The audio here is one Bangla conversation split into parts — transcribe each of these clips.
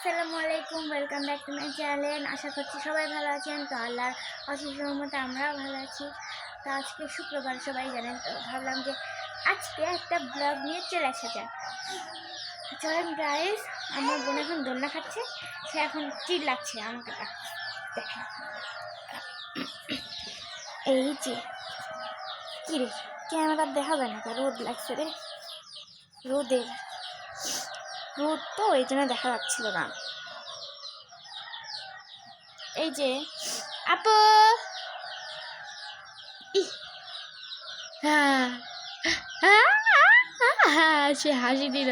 আসসালামু আলাইকুম, welcome back to my channel. আশা করছি সবাই ভালো আছেন। তো আল্লাহর অশেষ রহমতে আমরাও ভালো আছি। তো আজকে শুক্রবার, সবাই জানেন। তো ভাবলাম যে আজকে একটা ব্লগ নিয়ে চলে আসা যায়। চলেন গাইস, আমার বোন এখন দোলনা খাচ্ছে, সে এখন চিল্লাচ্ছে আমাকে দেখেন। এই যে কি রে, ক্যামেরা দেখা যায় না, রোদ লাগছে রে, রোদ তো এই জন্য দেখা যাচ্ছিল না। এই যে আপু, হ্যাঁ হ্যাঁ, সে হাসি দিল।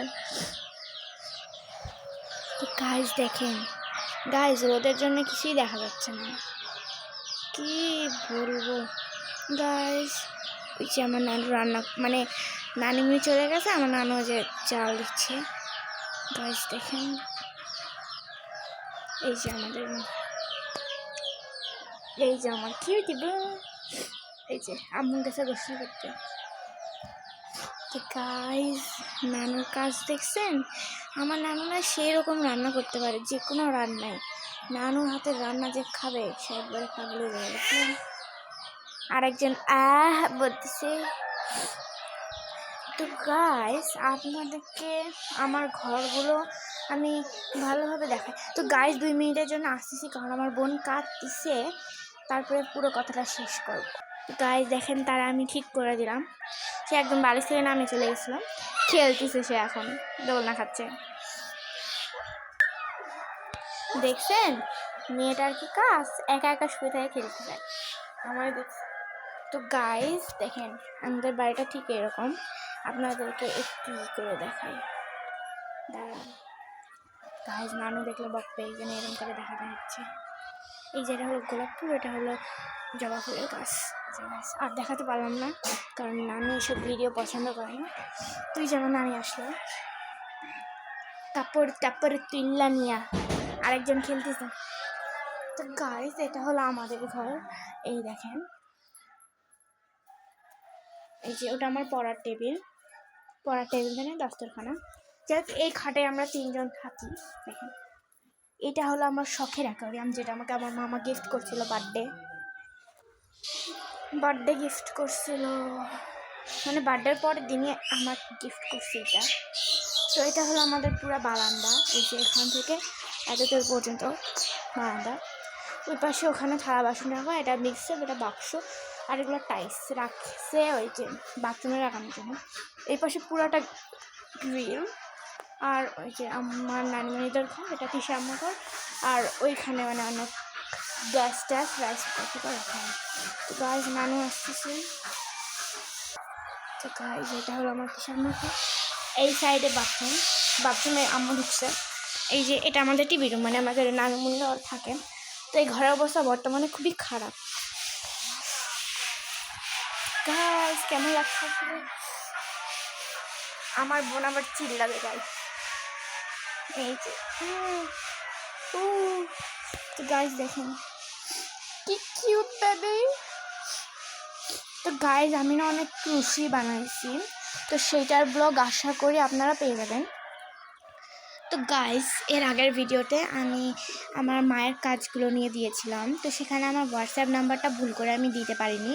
তো গাইজ দেখেন, গাইজ রোদের জন্য কিছুই দেখা যাচ্ছে না, কি বলবো গাইজ। ওই যে আমার নানু রান্না, মানে নানিমুনি চলে গেছে, আমার নানু যে চাল দিচ্ছে। গাইজ দেখেন, এই যে আমার কি দিব, এই যে আম্মুর কাছে গোসল করতে। তো গাইজ নানুর কাজ দেখছেন, আমার নানু না সেই রকম রান্না করতে পারে, যে কোনো রান্নায়। নানুর হাতের রান্না যে খাবে সে একবারে পাগল হয়ে গেছে। আরেকজন বলতেছে। তো গাইজ আপনাদেরকে আমার ঘরগুলো আমি ভালোভাবে দেখাই। তো গাইজ 2 মিনিটের জন্য আসতেছি, কারণ আমার বোন কাঁদতেছে, তারপরে পুরো কথাটা শেষ করব। তো গাইজ দেখেন, তারা আমি ঠিক করে দিলাম। সে একদম বালিশ থেকে নামে চলে গেছিল, খেলতেছে, সে এখন দোলনা খাচ্ছে। দেখছেন মেয়েটার কি কাজ, একা একা শুয়ে থেকে খেলতে যায় আমার দেখছে। তো গাইজ দেখেন, আমাদের বাড়িটা ঠিক এরকম, আপনাদেরকে একটু করে দেখাই, দাঁড়ান। গাইজ নানু দেখলে বকবে, এই জন্য এরকম করে দেখাতে হচ্ছে। এই যেটা হলো গোলাপ ফুল, এটা হলো জবা ফুলের গাছ। আর দেখাতে পারলাম না, কারণ নানু এসব ভিডিও পছন্দ করে না। তুই যেমন নানি আসলো, তারপরে তুইল্লা নিয়া আরেকজন খেলতেছে। তো গাইজ এটা হলো আমাদের ঘর, এই দেখেন, এই যে ওটা আমার পড়ার টেবিল মানে দস্তরখানা। যাই এই খাটে আমরা 3 জন থাকি। দেখেন, এটা হলো আমার শখের অ্যাকোয়ারিয়াম, যেটা আমাকে আমার মামা গিফট করছিল, বার্থডে গিফট করছিল, মানে বার্থডের পরের দিনই আমার গিফট করছে এটা। তো এটা হলো আমাদের পুরো বারান্দা, এই যে এখান থেকে এতদূর পর্যন্ত বারান্দা। ওই পাশে ওখানে থালা বাসন রাখা, এটা মিক্সার, এটা বাক্স, আর এগুলো টাইলস রাখছে ওই যে বাথরুমে রাখানোর জন্য। এই পাশে পুরোটা গ্রিল। আর ওই যে আমার নানিমণিদের ঘর, এটা তিশা আম্মার ঘর। আর ওইখানে মানে অনেক গ্যাস রাইস কুকার রাখা হয়। তো গাইজ নানু আসতেছে। তো গাইজ এটা হলো আমার তিশা আম্মার ঘর। এই সাইডে বাথরুমে আম্মু ঢুকছে। এই যে এটা আমাদের টিভি রুম, মানে আমাদের নানুমণিরা থাকে। তো এই ঘরের অবস্থা বর্তমানে খুবই খারাপ। গাইজ কেমন লাগছে, আমার বোন আবার চিল্লাবে গাইজ। এই যে তো গাইজ দেখেন কি কিউট বেবি। তো গাইজ আমি না অনেক ক্রুশি বানাইছি, তো সেইটার ব্লগ আশা করি আপনারা পেয়ে যাবেন। তো গাইজ এর আগের ভিডিওতে আমি আমার মায়ের কাজগুলো নিয়ে দিয়েছিলাম, তো সেখানে আমার হোয়াটসঅ্যাপ নাম্বারটা ভুল করে আমি দিতে পারিনি।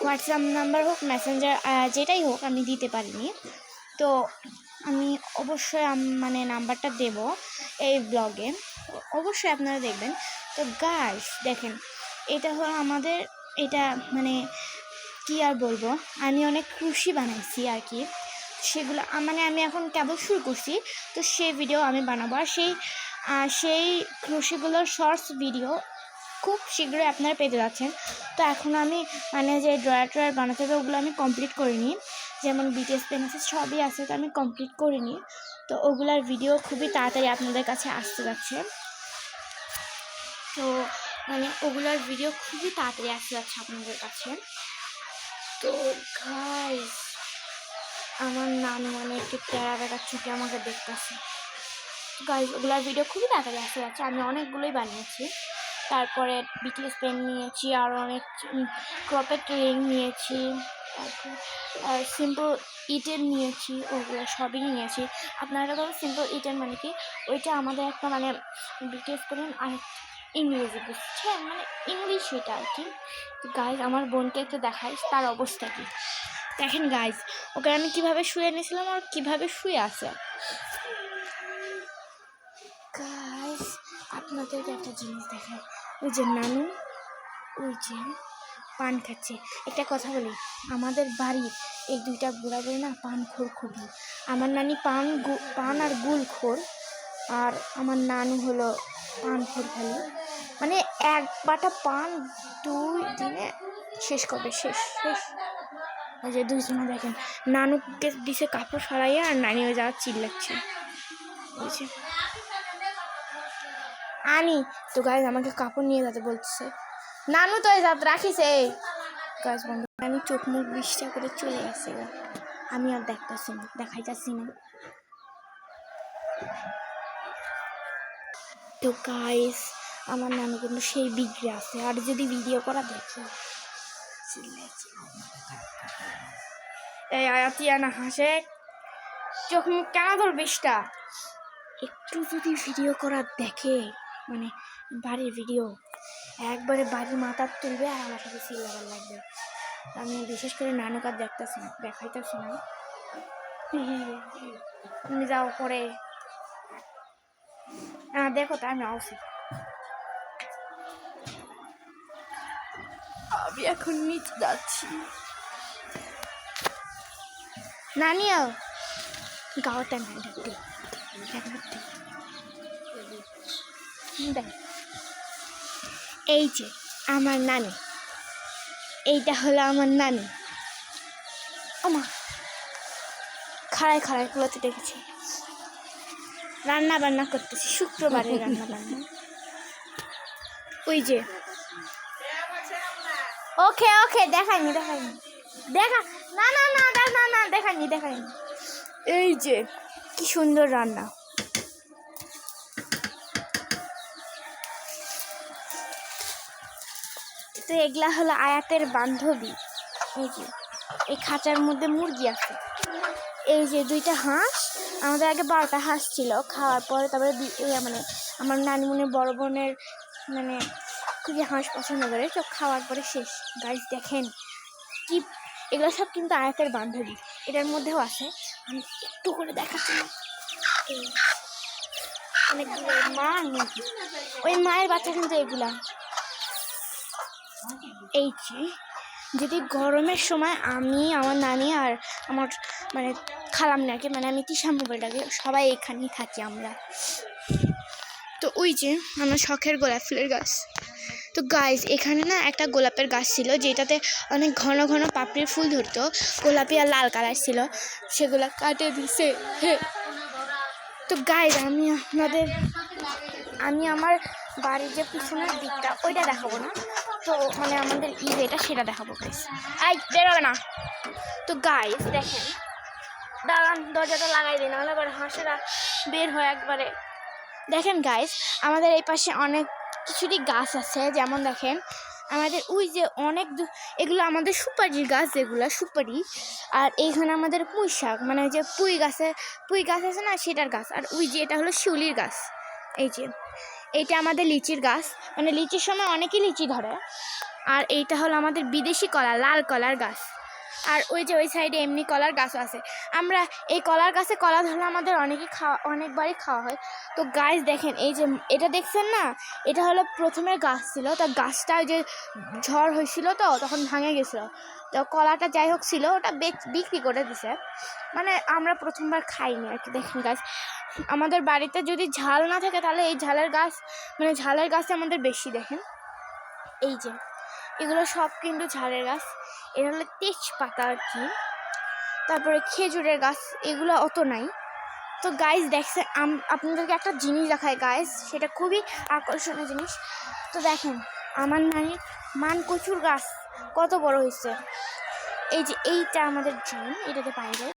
হোয়াটসঅ্যাপ নাম্বার হোক, মেসেঞ্জার, যেটাই হোক, আমি দিতে পারিনি। তো আমি অবশ্যই মানে নাম্বারটা দেব এই ব্লগে, অবশ্যই আপনারা দেখবেন। তো গাইজ দেখেন, এটা হলো আমাদের, এটা মানে কি আর বলবো, আমি অনেক খুশি বানাইছি আর কি, সেগুলো মানে আমি এখন কেবল শুরু করছি। তো সেই ভিডিও আমি বানাবো, আর সেই খুশিগুলোর শর্টস ভিডিও খুব শীঘ্রই আপনারা পেতে যাচ্ছেন। তো এখন আমি মানে যে ড্রয়ার বানাতে হবে ওগুলো আমি কমপ্লিট করিনি, যেমন বিটিএস পেন আছে, সবই আছে, তো আমি কমপ্লিট করিনি। তো ওগুলার ভিডিও খুবই তাড়াতাড়ি আপনাদের কাছে আসতে যাচ্ছে। তো মানে ওগুলার ভিডিও খুবই তাড়াতাড়ি আসতে যাচ্ছে আপনাদের কাছে। তো গাইস আমার নানু মানে একটু প্যারা বেড়ার চোখে আমাকে দেখতেছে। গাইস ওগুলার ভিডিও খুবই তাড়াতাড়ি আসতে যাচ্ছে, আমি অনেকগুলোই বানিয়েছি। তারপরে বিটিএস পেন নিয়েছি, আর অনেক ক্রপেট রিং নিয়েছি, তারপর সিম্পল ইটের নিয়েছি, ওগুলো সবই নিয়েছি। আপনারা ধরো সিম্পল ইটের মানে কি, ওইটা আমাদের একটা মানে বিটিএস করেন আর ইংরেজি বুঝছেন, মানে ইংলিশ এটা আর কি। তো গাইজ আমার বোনকে একটু দেখাই তার অবস্থা কি। দেখেন গাইজ, ওকে আমি কীভাবে শুয়ে নিয়েছিলাম আর কীভাবে শুয়ে আছে। গাইজ আপনাদেরকে একটা জিনিস দেখায়, ওই যে নানু ওই যে পান খাচ্ছে। একটা কথা বলি, আমাদের বাড়ির এই দুইটা বুড়া বুড়ি না পানখোর খুবই। আমার নানি পান আর গুলখোর, আর আমার নানু হলো পানখোর খালি, মানে এক বাটা পান 2 দিনে শেষ করবে, শেষ। ওই যে দুইজনে দেখেন, নানুকে দিছে কাপড় সরাইয়া আর নানি ওই যাওয়া চিল্লাচ্ছে। বুঝছে আনি তো গাইজ আমাকে কাপড় নিয়ে যেতে বলছে। নানু তো এই যাত রাখিছে গাছ বন্ধ। নানি চোখ মুখ বৃষ্টা করে চলে গেছে, আমি আর দেখাইতেছি না। তো গাইজ আমার নানু কিন্তু সেই বিগড়ে আছে, আর যদি ভিডিও করা দেখি এই আয়াতিয়া না হাসে, চোখ মুখ কেন তোর বৃষ্টা, একটু যদি ভিডিও করা দেখে মানে বাড়ির ভিডিও একবারে বাড়ির মাথার তুলবে আর আমার সাথে চিল্লাবার লাগবে। আমি বিশেষ করে নানুকার দেখাইতেছি না। তুমি যাও পরে দেখো তা আমি আসি। আমি এখন নিচে যাচ্ছি। নানিও গাওয়াটা না এই যে আমার নানি, এইটা হলো আমার নানি। ওমা খাড়ায় কুলোতে দেখেছি রান্না বান্না করতেছি, শুক্রবারে রান্না বান্না। ওই যে ওকে দেখাইনি দেখা না দেখাইনি। এই যে কি সুন্দর রান্না। তো এগুলা হলো আয়াতের বান্ধবী। এই যে এই খাঁচার মধ্যে মুরগি আছে। এই যে 2টা হাঁস, আমাদের আগে 12টা হাঁস ছিল, খাওয়ার পরে তারপরে মানে আমার নানিমুনির বড় বোনের মানে খুবই হাঁস পছন্দ করে, তো খাওয়ার পরে শেষ। গাইজ দেখেন কি, এগুলো সব কিন্তু আয়াতের বান্ধবী, এটার মধ্যেও আছে। আমি একটু করে দেখাচ্ছি, অনেকগুলো মা মুরগি, ওই মায়ের বাচ্চা কিন্তু এগুলা। এই যে যদি গরমের সময় আমি আমার নানি আর আমার মানে খালামনাকে, মানে আমি তিশা মোবাইলটাকে সবাই এখানেই থাকি আমরা। তো ওই যে আমার শখের গোলাপ ফুলের গাছ। তো গাইজ এখানে না একটা গোলাপের গাছ ছিল যেটাতে অনেক ঘন ঘন পাপড়ির ফুল ধরতো, গোলাপি আর লাল কালার ছিল, সেগুলো কাটে দিছে। তো গাইজ আমি আমার বাড়ির যে পিছনের দিকটা ওইটা দেখাবো না, তো মানে আমাদের যেটা সেটা দেখাবো গাইজ। এই বেরোবে না। তো গাইজ দেখেন, দাঁড়ান দরজাটা লাগাই দিই, নাহলে আবার হাঁসেরা বের হয় একবারে। দেখেন গাইজ আমাদের এই পাশে অনেক কিছুরই গাছ আছে, যেমন দেখেন আমাদের ওই যে এগুলো আমাদের সুপারির গাছ, যেগুলো সুপারি। আর এইখানে আমাদের পুঁই শাক, মানে যে পুঁই গাছ আছে না সেটার গাছ। আর ওই যে এটা হলো শিউলির গাছ। এই যে এইটা আমাদের লিচির গাছ, মানে লিচির সময় অনেকেই লিচি ধরে। আর এইটা হলো আমাদের বিদেশি কলা, লাল কলার গাছ। আর ওই যে ওই সাইডে এমনি কলার গাছও আছে। আমরা এই কলার গাছে কলা ধরলে আমাদের অনেকবারই খাওয়া হয়। তো গাছ দেখেন, এই যে এটা দেখছেন না, এটা হলো প্রথমে গাছ ছিল, তা গাছটা যে ঝড় হয়েছিল তো তখন ভাঙে গেছিলো, তো কলাটা যাই হোক ছিল ওটা বিক্রি করে দিছে, মানে আমরা প্রথমবার খাইনি আর কি। দেখেন গাছ আমাদের বাড়িতে যদি ঝাল না থাকে তাহলে এই ঝালের গাছ আমাদের বেশি। দেখেন এই যে এগুলো সব কিন্তু ঝালের গাছ, এটা হলো তেজপাতা আর কি। তারপরে খেজুরের গাছ, এগুলো অত নাই। তো গাইজ দেখছে আপনাদেরকে একটা জিনিস দেখায় গাইজ, সেটা খুবই আকর্ষণীয় জিনিস। তো দেখেন আমার নানির মানকচুর গাছ কত বড় হয়েছে। এই যে এইটা আমাদের জমি, এটাতে পাই যায়।